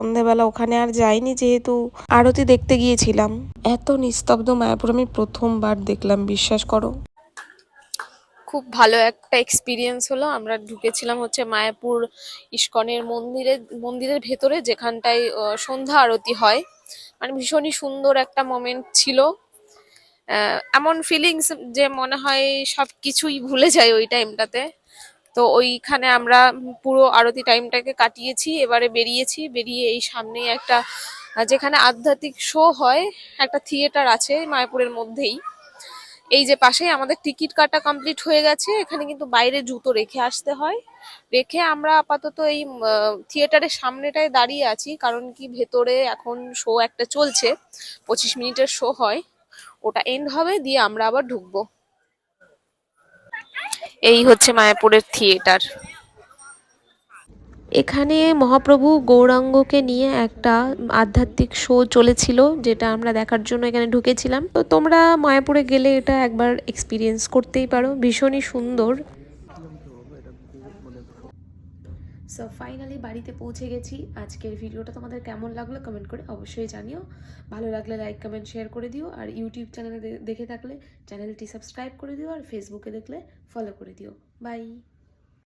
সন্ধেবেলা ওখানে আর যাইনি, যেহেতু আরতি দেখতে গিয়েছিলাম। এত নিস্তব্ধ মায়াপুর আমি প্রথমবার দেখলাম, বিশ্বাস করো। খুব ভালো একটা এক্সপিরিয়েন্স হলো। আমরা ঢুকেছিলাম হচ্ছে মায়াপুর ইস্কনের মন্দিরের ভেতরে, যেখানটায় সন্ধ্যা আরতি হয়। মানে ভীষণই সুন্দর একটা মোমেন্ট ছিল। এমন ফিলিংস যে মনে হয় সবকিছুই ভুলে যায় ওই টাইমটাতে। তো ওইখানে আমরা পুরো আরতি টাইমটাকে কাটিয়েছি। এবারে বেরিয়ে এই সামনেই একটা যেখানে আধ্যাত্মিক শো হয়, একটা থিয়েটার আছে মায়াপুরের মধ্যেই। এই যে পাশে আমাদের টিকিট কাটা কমপ্লিট হয়ে গেছে, এখানে কিন্তু বাইরে জুতো রেখে আসতে হয়। রেখে আমরা আপাতত এই থিয়েটারের সামনেটায় দাঁড়িয়ে আছি, কারণ কি ভেতরে এখন শো একটা চলছে, 25 মিনিটের শো হয়। ওটা এন্ড হবে, দিয়ে আমরা আবার ঢুকবো। এই হচ্ছে মায়াপুরের থিয়েটার। এখানে মহাপ্রভু গৌরাঙ্গকে নিয়ে একটা আধ্যাত্মিক শো চলেছিল, যেটা আমরা দেখার জন্য এখানে ঢুকেছিলাম। তো তোমরা মায়াপুরে গেলে এটা একবার এক্সপিরিয়েন্স করতেই পারো, ভীষণই সুন্দর। সো ফাইনালি বাড়িতে পৌঁছে গেছি। আজকের ভিডিওটা তোমাদের কেমন লাগলো কমেন্ট করে অবশ্যই জানিও। ভালো লাগলে লাইক কমেন্ট শেয়ার করে দিও, আর ইউটিউব চ্যানেলে দেখে থাকলে চ্যানেলটি সাবস্ক্রাইব করে দিও, আর ফেসবুকে দেখলে ফলো করে দিও। বাই।